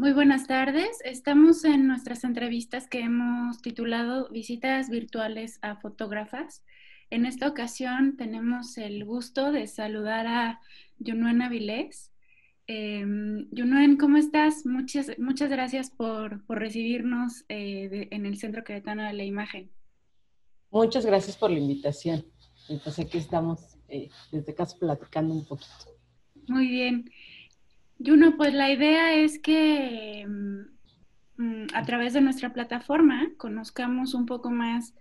Muy buenas tardes. Estamos en nuestras entrevistas que hemos titulado Visitas virtuales a fotógrafas. En esta ocasión tenemos el gusto de saludar a Yunuen Avilés. Yunuen, ¿cómo estás? Muchas gracias por recibirnos en el Centro Queretano de la Imagen. Muchas gracias por la invitación. Y pues aquí estamos desde casa platicando un poquito. Muy bien. Juno, pues la idea es que a través de nuestra plataforma conozcamos un poco más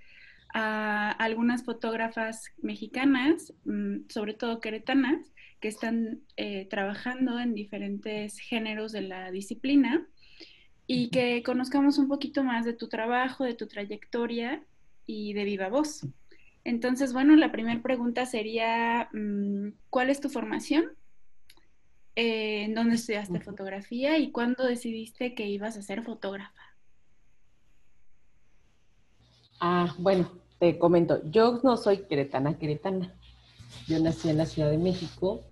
a algunas fotógrafas mexicanas, sobre todo queretanas, que están trabajando en diferentes géneros de la disciplina y que conozcamos un poquito más de tu trabajo, de tu trayectoria y de viva voz. Entonces, bueno, la primera pregunta sería, ¿cuál es tu formación? ¿En dónde estudiaste fotografía y cuándo decidiste que ibas a ser fotógrafa? Bueno, te comento, yo no soy queretana. Yo nací en la Ciudad de México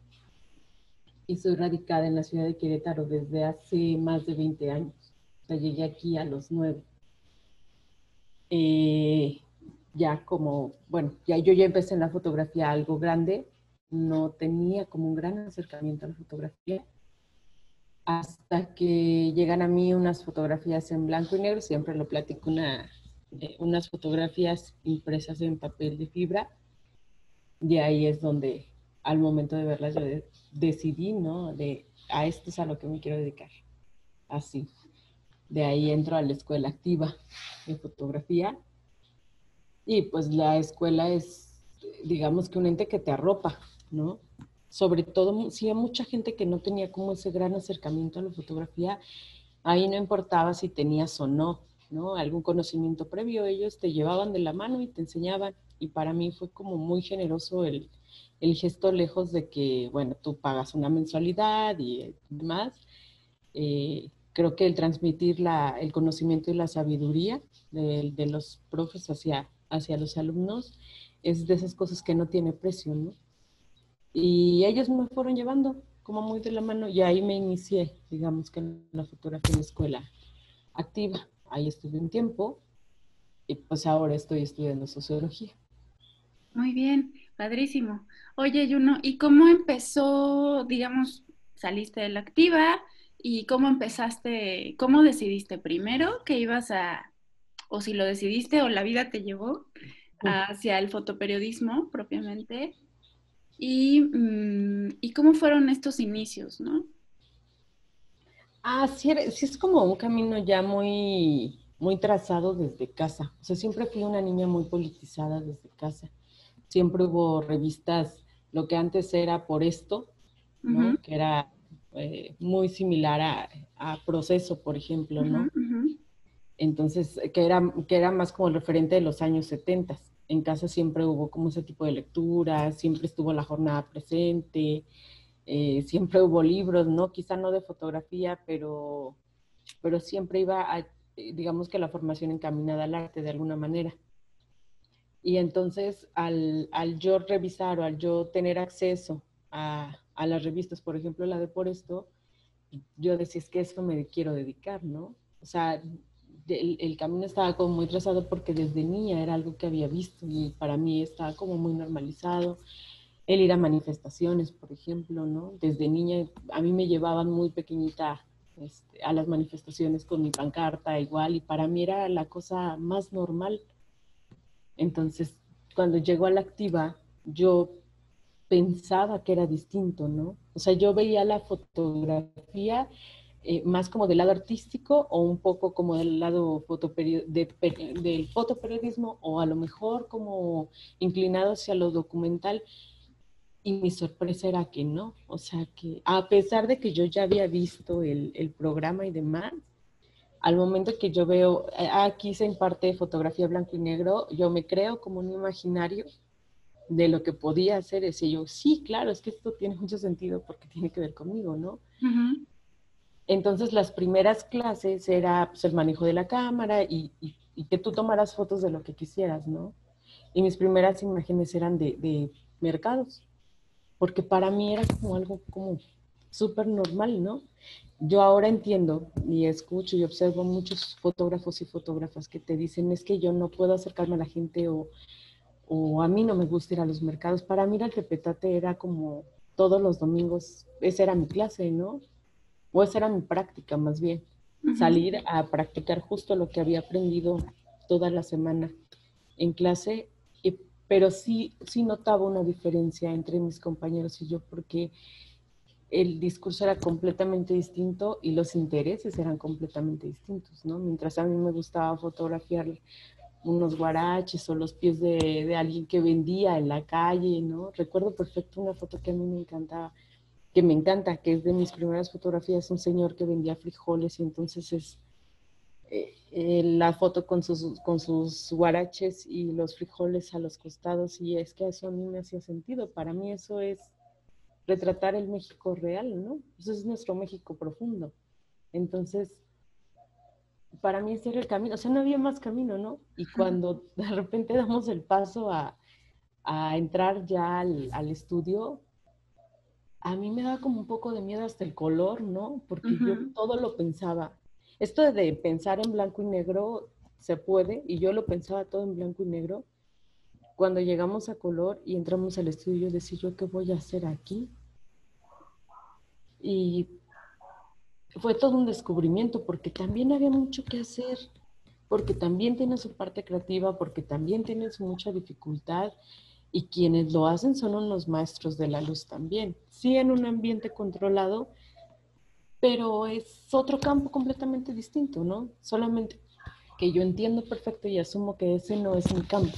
y soy radicada en la ciudad de Querétaro desde hace más de 20 años. O sea, llegué aquí a los 9. Eh, yo ya empecé en la fotografía algo grande, no tenía como un gran acercamiento a la fotografía, hasta que llegan a mí unas fotografías en blanco y negro, siempre lo platico, unas fotografías impresas en papel de fibra, y ahí es donde al momento de verlas yo decidí, ¿no? A esto es a lo que me quiero dedicar, así. De ahí entro a la escuela activa de fotografía, y pues la escuela es, digamos que un ente que te arropa, ¿no? Sobre todo si hay mucha gente que no tenía como ese gran acercamiento a la fotografía, ahí no importaba si tenías o no, ¿no? Algún conocimiento previo, ellos te llevaban de la mano y te enseñaban. Y para mí fue como muy generoso el gesto, lejos de que, bueno, tú pagas una mensualidad y demás. Creo que el transmitir el conocimiento y la sabiduría de los profes hacia los alumnos es de esas cosas que no tiene precio, ¿no? Y ellos me fueron llevando como muy de la mano y ahí me inicié, digamos que en la fotografía en la escuela activa. Ahí estuve un tiempo y pues ahora estoy estudiando sociología. Muy bien, padrísimo. Oye, Juno, ¿y cómo empezó, digamos, saliste de la activa y cómo empezaste, cómo decidiste primero que ibas a, o si lo decidiste o la vida te llevó hacia el fotoperiodismo propiamente? ¿Y cómo fueron estos inicios, no? Sí, sí es como un camino ya muy, muy trazado desde casa. O sea, siempre fui una niña muy politizada desde casa. Siempre hubo revistas, lo que antes era Por Esto, Ujú, ¿no? Que era muy similar a Proceso, por ejemplo, ujú, ¿no? ujú. Entonces, que era más como el referente de los años 70. En casa siempre hubo como ese tipo de lectura, siempre estuvo la jornada presente, siempre hubo libros, ¿no? Quizá no de fotografía, pero siempre iba digamos que la formación encaminada al arte de alguna manera. Y entonces, al yo revisar o al yo tener acceso a las revistas, por ejemplo, la de Por Esto, yo decía, es que eso me quiero dedicar, ¿no? O sea, el camino estaba como muy trazado porque desde niña era algo que había visto y para mí estaba como muy normalizado. El ir a manifestaciones, por ejemplo, ¿no? Desde niña a mí me llevaban muy pequeñita a las manifestaciones con mi pancarta igual y para mí era la cosa más normal. Entonces, cuando llegó a la activa, yo pensaba que era distinto, ¿no? O sea, yo veía la fotografía más como del lado artístico o un poco como del lado del fotoperiodismo o a lo mejor como inclinado hacia lo documental y mi sorpresa era que no, o sea, que a pesar de que yo ya había visto el programa y demás, al momento que yo veo, aquí se imparte fotografía blanco y negro, yo me creo como un imaginario de lo que podía hacer ese yo, sí, claro, es que esto tiene mucho sentido porque tiene que ver conmigo, ¿no? Ujú. Entonces las primeras clases era pues, el manejo de la cámara y que tú tomaras fotos de lo que quisieras, ¿no? Y mis primeras imágenes eran de mercados, porque para mí era como algo como súper normal, ¿no? Yo ahora entiendo y escucho y observo muchos fotógrafos y fotógrafas que te dicen es que yo no puedo acercarme a la gente o a mí no me gusta ir a los mercados. Para mí el tepetate era como todos los domingos, esa era mi clase, ¿no? O esa era mi práctica más bien, Ujú, salir a practicar justo lo que había aprendido toda la semana en clase, pero sí notaba una diferencia entre mis compañeros y yo porque el discurso era completamente distinto y los intereses eran completamente distintos, ¿no? Mientras a mí me gustaba fotografiar unos guaraches o los pies de alguien que vendía en la calle, ¿no? Recuerdo perfecto una foto que a mí me encantaba, que me encanta, que es de mis primeras fotografías, un señor que vendía frijoles y entonces es la foto con sus guaraches y los frijoles a los costados y es que eso a mí me hacía sentido. Para mí eso es retratar el México real, ¿no? Eso es nuestro México profundo. Entonces, para mí ese era el camino, o sea, no había más camino, ¿no? Y cuando de repente damos el paso a entrar ya al estudio, a mí me da como un poco de miedo hasta el color, ¿no? Porque yo ujú. todo lo pensaba. Esto de pensar en blanco y negro se puede, y yo lo pensaba todo en blanco y negro. Cuando llegamos a color y entramos al estudio, yo decía, ¿yo qué voy a hacer aquí? Y fue todo un descubrimiento porque también había mucho que hacer, porque también tiene su parte creativa, porque también tiene su mucha dificultad y quienes lo hacen son unos maestros de la luz también. Sí, en un ambiente controlado, pero es otro campo completamente distinto, ¿no? Solamente que yo entiendo perfecto y asumo que ese no es mi campo,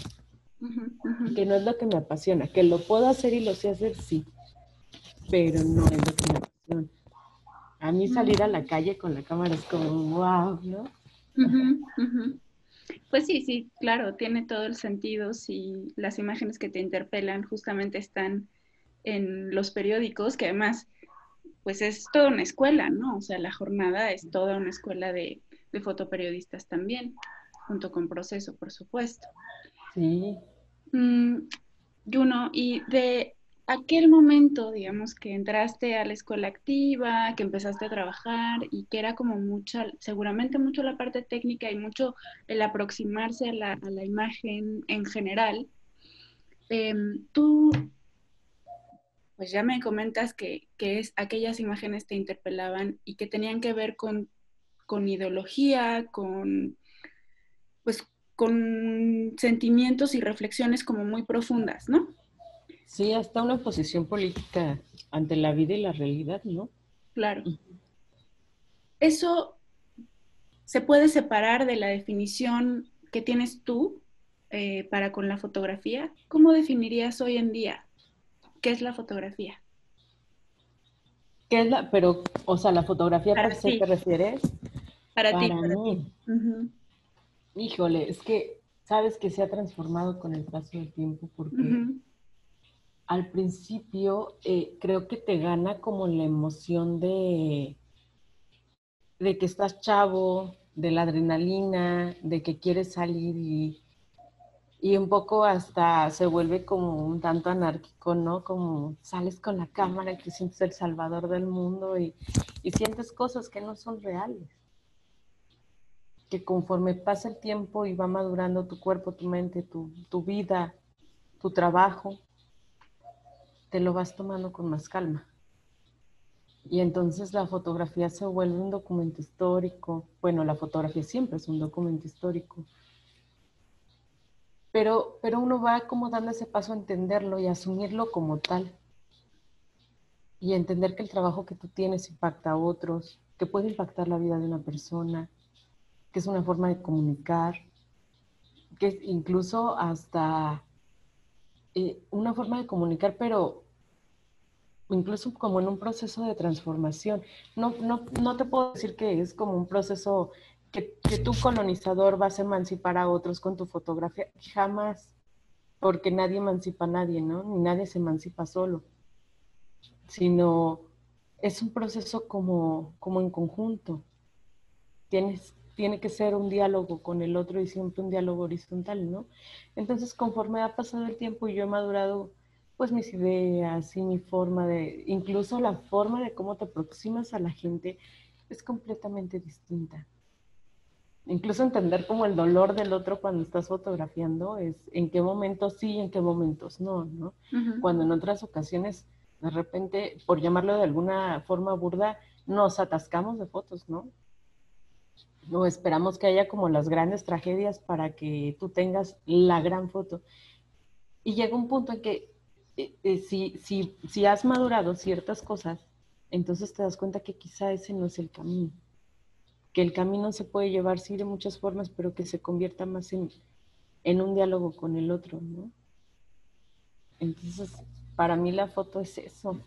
Ujú, ujú, que no es lo que me apasiona, que lo puedo hacer y lo sé hacer, sí, pero no es lo que me apasiona. A mí salir a mm, la calle con la cámara es como, wow, ¿no? ujú, ujú. Pues sí, sí, claro, tiene todo el sentido si las imágenes que te interpelan justamente están en los periódicos, que además, pues es toda una escuela, ¿no? O sea, la jornada es toda una escuela de fotoperiodistas también, junto con Proceso, por supuesto. Sí, Mm, Juno, y de aquel momento, digamos, que entraste a la escuela activa, que empezaste a trabajar y que era como mucha, seguramente mucho la parte técnica y mucho el aproximarse a la imagen en general, tú, pues ya me comentas que es, aquellas imágenes te interpelaban y que tenían que ver con ideología, pues, con sentimientos y reflexiones como muy profundas, ¿no? sí, hasta una posición política ante la vida y la realidad, ¿no? Claro. Eso se puede separar de la definición que tienes tú para con la fotografía. ¿Cómo definirías hoy en día qué es la fotografía? ¿Qué es la, pero, o sea, la fotografía per Para se te ti, refieres? para ti, Para para ti. mí, Ujú, híjole, es que sabes que se ha transformado con el paso del tiempo porque ujú, al principio creo que te gana como la emoción de que estás chavo, de la adrenalina, de que quieres salir y un poco hasta se vuelve como un tanto anárquico, ¿no? Como sales con la cámara y te sientes el salvador del mundo y sientes cosas que no son reales, que conforme pasa el tiempo y va madurando tu cuerpo, tu mente, tu vida, tu trabajo, te lo vas tomando con más calma. Y entonces la fotografía se vuelve un documento histórico. Bueno, la fotografía siempre es un documento histórico, pero uno va como dando ese paso a entenderlo y a asumirlo como tal. Y entender que el trabajo que tú tienes impacta a otros, que puede impactar la vida de una persona, que es una forma de comunicar, que es incluso hasta una forma de comunicar, pero incluso como en un proceso de transformación. No te puedo decir que es como un proceso que tu colonizador vas a emancipar a otros con tu fotografía, jamás, porque nadie emancipa a nadie, ¿no? Ni nadie se emancipa solo, sino es un proceso como en conjunto. Tiene que ser un diálogo con el otro y siempre un diálogo horizontal, ¿no? Entonces, conforme ha pasado el tiempo y yo he madurado pues mis ideas y mi forma de, incluso la forma de cómo te aproximas a la gente es completamente distinta. Incluso entender como el dolor del otro cuando estás fotografiando es en qué momentos sí y en qué momentos no, ¿no? Ujú. Cuando en otras ocasiones, de repente, por llamarlo de alguna forma burda, nos atascamos de fotos, ¿no? O esperamos que haya como las grandes tragedias para que tú tengas la gran foto. Y llega un punto en que si has madurado ciertas cosas, entonces te das cuenta que quizá ese no es el camino. Que el camino se puede llevar, sí, de muchas formas, pero que se convierta más en un diálogo con el otro, ¿no? Entonces, para mí la foto es eso.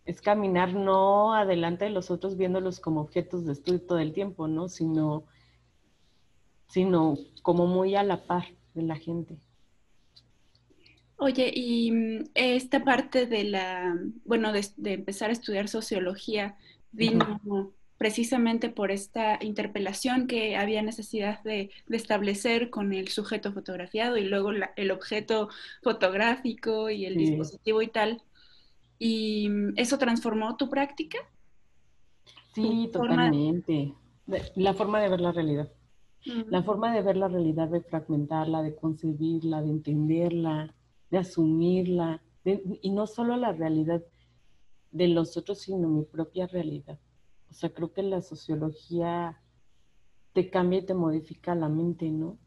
Es caminar no adelante de los otros viéndolos como objetos de estudio todo el tiempo, ¿no? Sino como muy a la par de la gente. Oye, y esta parte de bueno, de empezar a estudiar sociología vino precisamente por esta interpelación que había necesidad de establecer con el sujeto fotografiado y luego el objeto fotográfico y el Sí, dispositivo y tal. ¿Y eso transformó tu práctica? ¿Tu sí, forma? totalmente. La forma de ver la realidad. Mm. La forma de ver la realidad, de fragmentarla, de concebirla, de entenderla, de asumirla, y no solo la realidad de los otros, sino mi propia realidad. O sea, creo que la sociología te cambia y te modifica la mente, ¿no?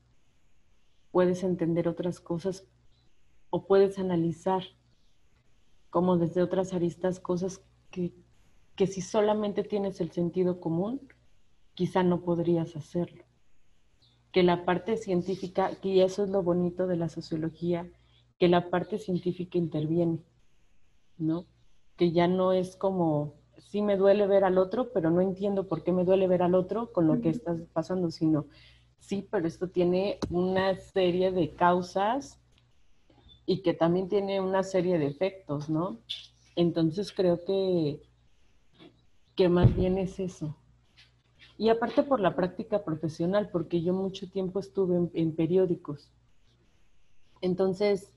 Puedes entender otras cosas o puedes analizar como desde otras aristas cosas que si solamente tienes el sentido común, quizá no podrías hacerlo. Que la parte científica, y eso es lo bonito de la sociología, que la parte científica interviene, ¿no? Que ya no es como, sí me duele ver al otro, pero no entiendo por qué me duele ver al otro con lo que Ujú. estás pasando, sino, sí, pero esto tiene una serie de causas y que también tiene una serie de efectos, ¿no? Entonces creo que más bien es eso. Y aparte por la práctica profesional, porque yo mucho tiempo estuve en periódicos. Entonces,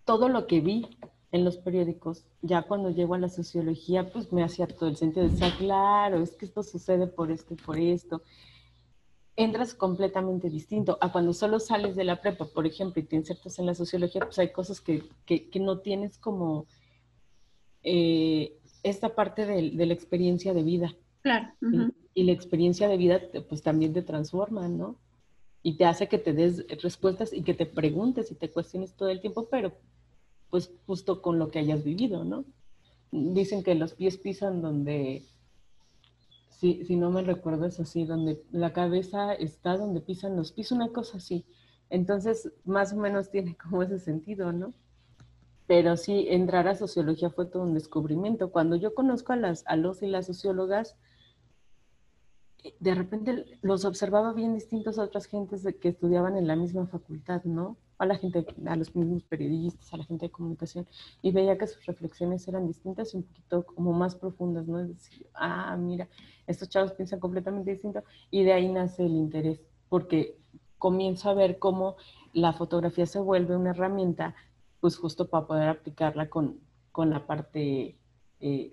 todo lo que vi en los periódicos, ya cuando llego a la sociología, pues me hacía todo el sentido de decir, claro, es que esto sucede por esto y por esto. Entras completamente distinto a cuando solo sales de la prepa, por ejemplo, y te insertas en la sociología, pues hay cosas que no tienes como esta parte de la experiencia de vida. Claro. Y, Ujú. y la experiencia de vida, pues también te transforma, ¿no? Y te hace que te des respuestas y que te preguntes y te cuestiones todo el tiempo, pero pues justo con lo que hayas vivido, ¿no? Dicen que los pies pisan donde, si no me recuerdo es así, donde la cabeza está donde pisan los pies, una cosa así. Entonces, más o menos tiene como ese sentido, ¿no? Pero sí, entrar a sociología fue todo un descubrimiento. Cuando yo conozco a los y las sociólogas, de repente los observaba bien distintos a otras gentes que estudiaban en la misma facultad, ¿no? A la gente, a los mismos periodistas, a la gente de comunicación, y veía que sus reflexiones eran distintas y un poquito como más profundas, ¿no? Es decir, mira, estos chavos piensan completamente distinto, y de ahí nace el interés, porque comienzo a ver cómo la fotografía se vuelve una herramienta, pues justo para poder aplicarla con la parte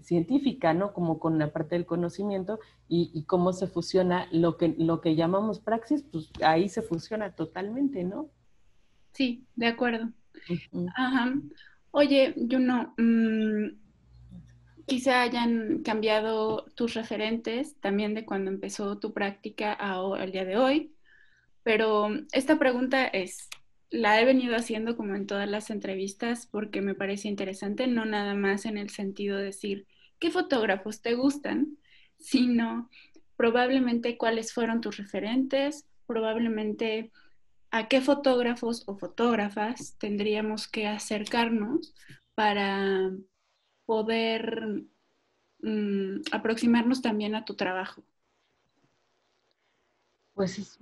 científica, ¿no? Como con la parte del conocimiento y cómo se fusiona lo que llamamos praxis, pues ahí se fusiona totalmente, ¿no? Sí, de acuerdo. Uh -huh. Ajá. Oye, Juno, quizá hayan cambiado tus referentes también de cuando empezó tu práctica al día de hoy, pero esta pregunta la he venido haciendo como en todas las entrevistas porque me parece interesante, no nada más en el sentido de decir qué fotógrafos te gustan, sino probablemente cuáles fueron tus referentes, probablemente a qué fotógrafos o fotógrafas tendríamos que acercarnos para poder aproximarnos también a tu trabajo. Pues es,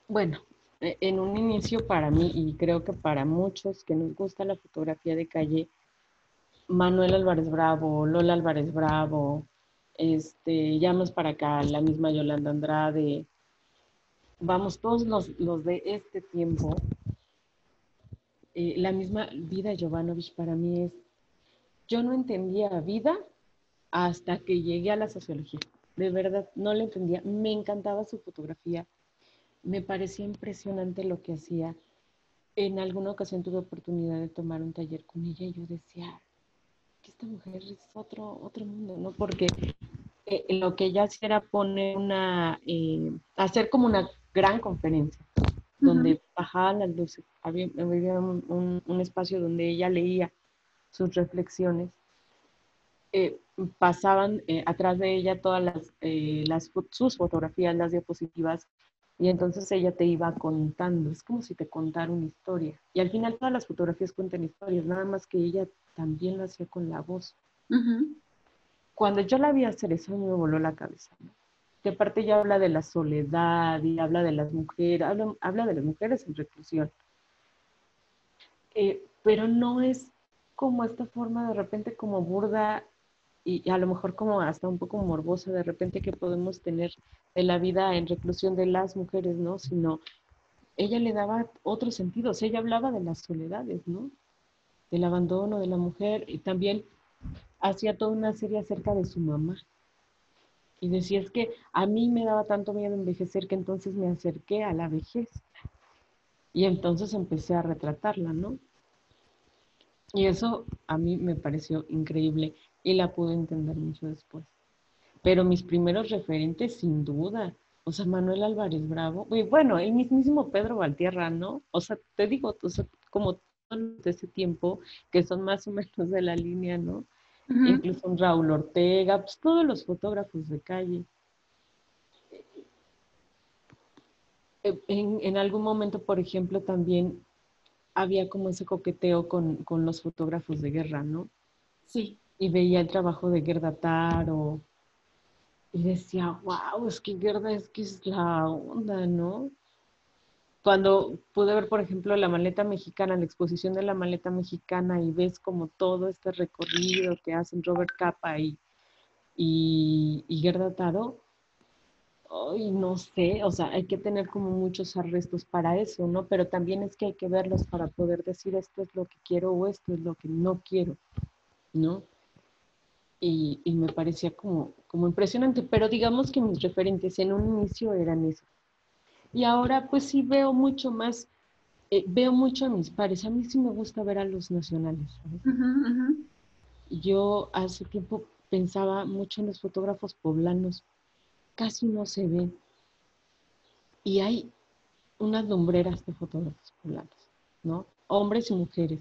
bueno, en un inicio para mí, y creo que para muchos que nos gusta la fotografía de calle, Manuel Álvarez Bravo, Lola Álvarez Bravo, ya más para acá, la misma Yolanda Andrade, vamos, todos los de este tiempo, la misma Vida Jovanovic para mí es, yo no entendía vida hasta que llegué a la sociología. De verdad, no la entendía. Me encantaba su fotografía. Me parecía impresionante lo que hacía. En alguna ocasión tuve oportunidad de tomar un taller con ella y yo decía que esta mujer es otro mundo, ¿no? Porque lo que ella hacía era poner hacer como una gran conferencia, Ujú. donde bajaban las luces. Había un espacio donde ella leía sus reflexiones, eh, pasaban atrás de ella todas sus fotografías, las diapositivas, y entonces ella te iba contando, es como si te contara una historia. Y al final todas las fotografías cuentan historias, nada más que ella también lo hacía con la voz. Ujú. Cuando yo la vi hacer eso, a mí me voló la cabeza, ¿no? Que aparte ya habla de la soledad y habla de las mujeres, habla de las mujeres en reclusión. Pero no es como esta forma de repente como burda y a lo mejor como hasta un poco morbosa de repente que podemos tener de la vida en reclusión de las mujeres, ¿no? Sino ella le daba otros sentidos, ella hablaba de las soledades, ¿no? Del abandono de la mujer y también hacía toda una serie acerca de su mamá. Y decía, es que a mí me daba tanto miedo envejecer que entonces me acerqué a la vejez. Y entonces empecé a retratarla, ¿no? Y eso a mí me pareció increíble y la pude entender mucho después. Pero mis primeros referentes, sin duda, o sea, Manuel Álvarez Bravo, y bueno, el mismísimo Pedro Valtierra, ¿no? O sea, te digo, o sea, como todos los de ese tiempo, que son más o menos de la línea, ¿no? Ujú. Incluso un Raúl Ortega, pues todos los fotógrafos de calle. En algún momento, por ejemplo, también había como ese coqueteo con los fotógrafos de guerra, ¿no? Sí. Y veía el trabajo de Gerda Taro y decía, wow, es que Gerda es que es la onda, ¿no? Cuando pude ver, por ejemplo, la maleta mexicana, la exposición de la maleta mexicana y ves como todo este recorrido que hacen Robert Capa y Gerda Taro, ay, no sé, o sea, hay que tener como muchos arrestos para eso, ¿no? Pero también es que hay que verlos para poder decir esto es lo que quiero o esto es lo que no quiero, ¿no? Y me parecía como impresionante, pero digamos que mis referentes en un inicio eran eso. Y ahora pues sí veo mucho a mis pares, a mí sí me gusta ver a los nacionales, ¿sabes? Ujú, ujú. Yo hace tiempo pensaba mucho en los fotógrafos poblanos, casi no se ven, y hay unas lumbreras de fotógrafos poblanos, ¿no? Hombres y mujeres.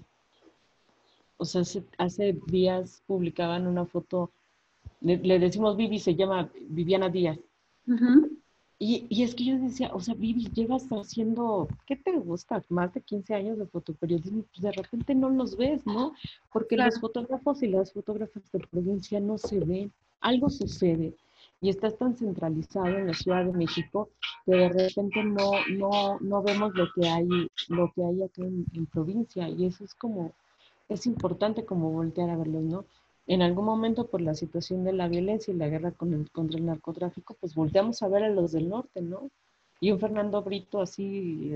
O sea, hace días publicaban una foto, le decimos Vivi, se llama Viviana Díaz. Ujú. Y es que yo decía, o sea, Vivi, llevas haciendo, ¿qué te gusta? Más de 15 años de fotoperiodismo, pues de repente no los ves, ¿no? Porque los Claro. fotógrafos y las fotógrafas de provincia no se ven, algo sucede y estás tan centralizado en la Ciudad de México que de repente no vemos lo que hay acá en provincia y eso es como, es importante como voltear a verlos, ¿no? En algún momento por la situación de la violencia y la guerra contra el narcotráfico, pues volteamos a ver a los del norte, ¿no? Y un Fernando Brito así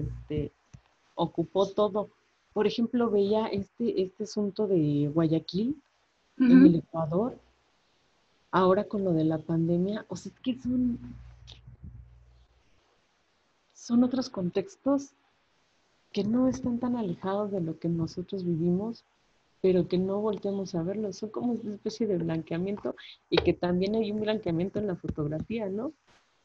ocupó todo. Por ejemplo, veía este asunto de Guayaquil en el Ujú. Ecuador, ahora con lo de la pandemia, o sea, es que son otros contextos que no están tan alejados de lo que nosotros vivimos, pero que no volteamos a verlos. Son como una especie de blanqueamiento y que también hay un blanqueamiento en la fotografía, ¿no?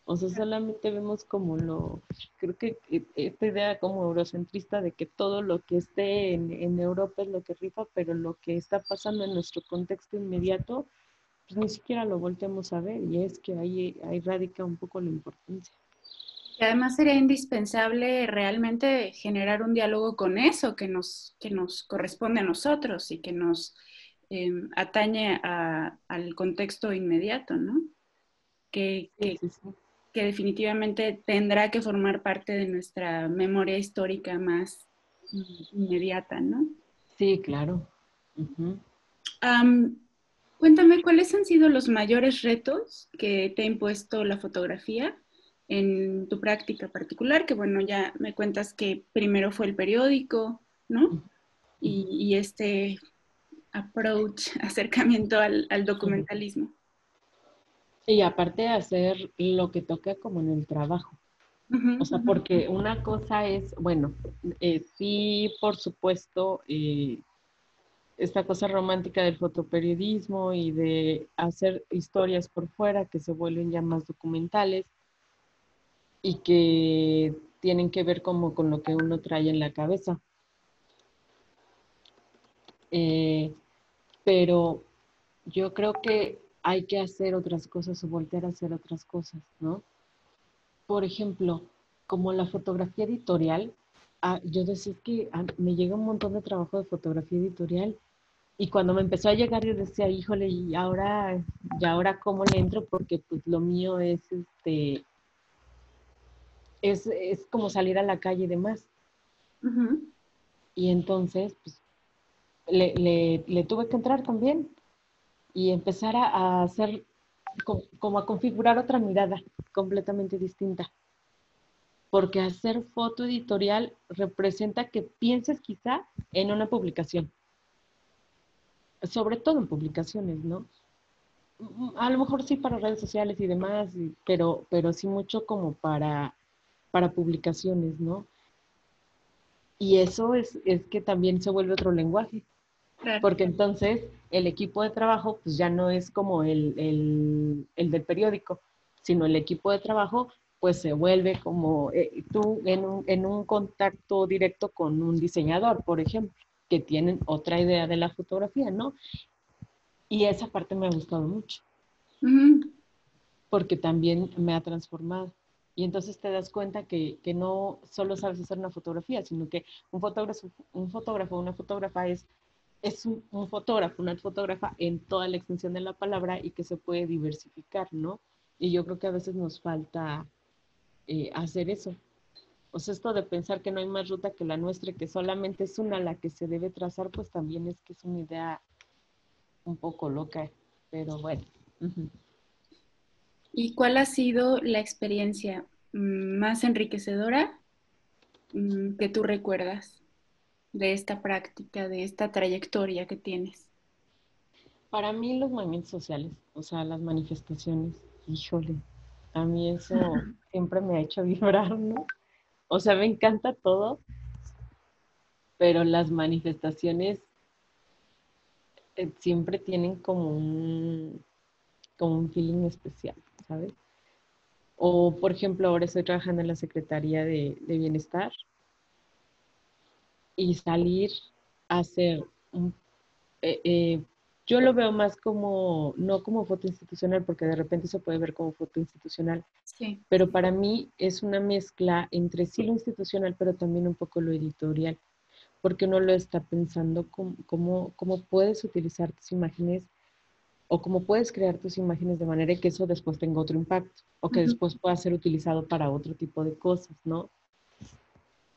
O sea, solamente vemos como creo que esta idea como eurocentrista de que todo lo que esté en Europa es lo que rifa, pero lo que está pasando en nuestro contexto inmediato, pues ni siquiera lo volteamos a ver y es que ahí radica un poco la importancia. Y además sería indispensable realmente generar un diálogo con eso que nos corresponde a nosotros y que nos atañe al contexto inmediato, ¿no? Que, Sí, que, sí, sí. que definitivamente tendrá que formar parte de nuestra memoria histórica más inmediata, ¿no? Sí, claro. Ujú. Am, Cuéntame, ¿cuáles han sido los mayores retos que te ha impuesto la fotografía en tu práctica particular? Que bueno, ya me cuentas que primero fue el periódico, ¿no? y este approach, acercamiento al Ujú. documentalismo. Y aparte de hacer lo que toca como en el trabajo. Ujú, O sea, ujú. porque una cosa es, bueno, sí, por supuesto, esta cosa romántica del fotoperiodismo y de hacer historias por fuera que se vuelven ya más documentales y que tienen que ver como con lo que uno trae en la cabeza. Eh, pero yo creo que hay que hacer otras cosas o voltear a hacer otras cosas, ¿no? Por ejemplo, como la fotografía editorial, yo decía que me llega un montón de trabajo de fotografía editorial y cuando me empezó a llegar yo decía, híjole, y ahora cómo le entro porque pues lo mío es como salir a la calle y demás. Ujú. Y entonces, pues, le tuve que entrar también y empezar a hacer, como a configurar otra mirada completamente distinta. Porque hacer foto editorial representa que pienses quizá en una publicación, sobre todo en publicaciones, ¿no? A lo mejor sí para redes sociales y demás, pero sí mucho como para publicaciones, ¿no? Y eso es que también se vuelve otro lenguaje, Claro. porque entonces el equipo de trabajo pues ya no es como el del periódico, sino el equipo de trabajo pues se vuelve como tú en un contacto directo con un diseñador, por ejemplo, que tienen otra idea de la fotografía, ¿no? Y esa parte me ha gustado mucho, Ujú. porque también me ha transformado. Y entonces te das cuenta que no solo sabes hacer una fotografía, sino que un fotógrafo, una fotógrafa es un fotógrafo, una fotógrafa en toda la extensión de la palabra y que se puede diversificar, ¿no? Y yo creo que a veces nos falta hacer eso. O sea, esto de pensar que no hay más ruta que la nuestra y que solamente es una la que se debe trazar, pues también es que es una idea un poco loca, pero bueno. Uh-huh. ¿Y cuál ha sido la experiencia más enriquecedora que tú recuerdas de esta práctica, de esta trayectoria que tienes? Para mí los movimientos sociales, o sea, las manifestaciones, híjole, a mí eso siempre me ha hecho vibrar, ¿no? O sea, me encanta todo, pero las manifestaciones siempre tienen como un feeling especial, ¿sabes? O, por ejemplo, ahora estoy trabajando en la Secretaría de Bienestar y salir a hacer un, eh, eh, yo lo veo más como, no como foto institucional, porque de repente se puede ver como foto institucional, Sí. pero para mí es una mezcla entre sí lo institucional, pero también un poco lo editorial, porque uno lo está pensando cómo puedes utilizar tus imágenes o cómo puedes crear tus imágenes de manera que eso después tenga otro impacto o que Ujú. después pueda ser utilizado para otro tipo de cosas, ¿no?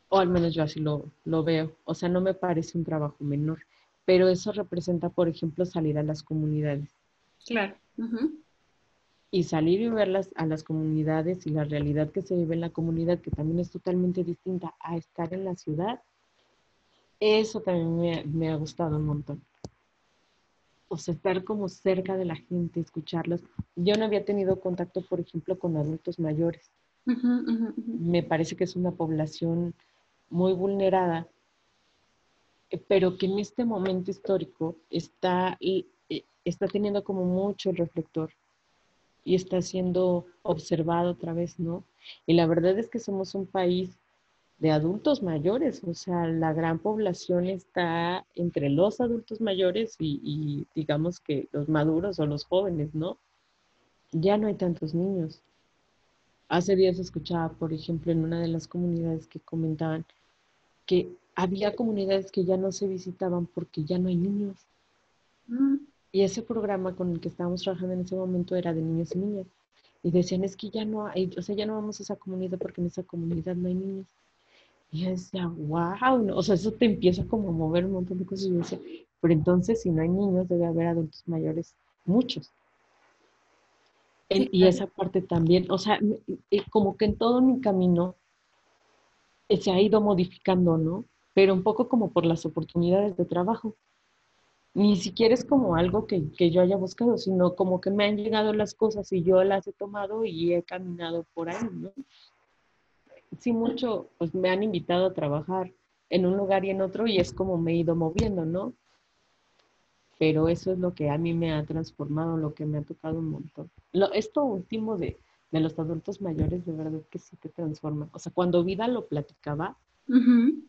O al menos yo así lo veo. O sea, no me parece un trabajo menor, pero eso representa, por ejemplo, salir a las comunidades Claro. Ujú. y salir y ver a las comunidades y la realidad que se vive en la comunidad, que también es totalmente distinta a estar en la ciudad. Eso también me ha gustado un montón. O sea, estar como cerca de la gente, escucharlos. Yo no había tenido contacto, por ejemplo, con adultos mayores. Ujú, ujú, ujú. Me parece que es una población muy vulnerada, pero que en este momento histórico está teniendo como mucho el reflector y está siendo observado otra vez, ¿no? Y la verdad es que somos un país de adultos mayores, o sea, la gran población está entre los adultos mayores y digamos que los maduros o los jóvenes, ¿no? Ya no hay tantos niños. Hace días escuchaba, por ejemplo, en una de las comunidades que comentaban que había comunidades que ya no se visitaban porque ya no hay niños. Mm. Y ese programa con el que estábamos trabajando en ese momento era de niños y niñas. Y decían, es que ya no hay, o sea, ya no vamos a esa comunidad porque en esa comunidad no hay niños. Y yo decía, wow, no, o sea, eso te empieza como a mover un montón de cosas. Y yo decía, pero entonces si no hay niños, debe haber adultos mayores, muchos. Sí, Y claro. esa parte también, o sea, como que en todo mi camino se ha ido modificando, ¿no? pero un poco como por las oportunidades de trabajo. Ni siquiera es como algo que yo haya buscado, sino como que me han llegado las cosas y yo las he tomado y he caminado por ahí, ¿no? Sí, mucho, pues me han invitado a trabajar en un lugar y en otro y es como me he ido moviendo, ¿no? Pero eso es lo que a mí me ha transformado, lo que me ha tocado un montón. Esto último de los adultos mayores, de verdad que sí te transforma. O sea, cuando Vida lo platicaba, Ujú,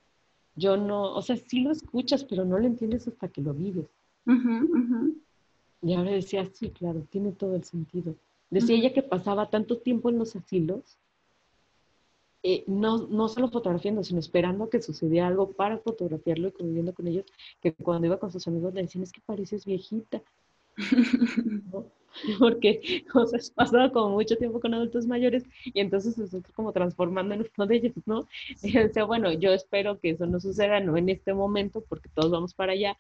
yo no, o sea, sí lo escuchas, pero no lo entiendes hasta que lo vives. ujú, ujú, Y ahora decía, sí, claro, tiene todo el sentido. Decía ujú, ella que pasaba tanto tiempo en los asilos, no solo fotografiando, sino esperando a que sucediera algo para fotografiarlo y conviviendo con ellos, que cuando iba con sus amigos le decían, es que pareces viejita, ¿no? Porque, o sea, has pasado como mucho tiempo con adultos mayores y entonces nosotros como transformando en uno de ellos, ¿no? Y yo decía, bueno, yo espero que eso no suceda, no en este momento, porque todos vamos para allá,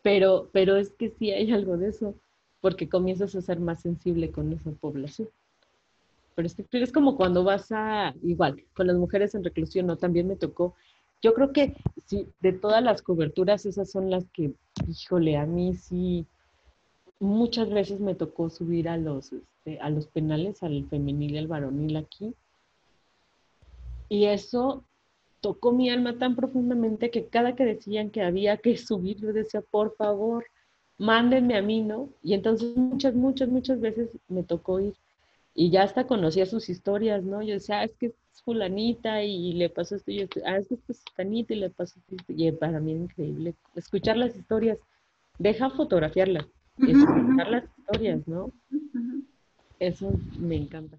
pero es que sí hay algo de eso, porque comienzas a ser más sensible con esa población. Pero es como cuando vas a, igual, con las mujeres en reclusión, ¿no? También me tocó, yo creo que sí, de todas las coberturas, esas son las que, híjole, a mí sí, muchas veces me tocó subir a los penales, al femenil y al varonil aquí, y eso tocó mi alma tan profundamente que cada que decían que había que subir, yo decía, por favor, mándenme a mí, ¿no? Y entonces muchas veces me tocó ir. Y ya hasta conocía sus historias, ¿no? Yo decía, es que es fulanita y le pasó esto, y esto, es que es fulanita y le pasó esto. Y para mí es increíble escuchar las historias, deja fotografiarlas, ujú, escuchar las historias, ¿no? ujú. Eso me encanta.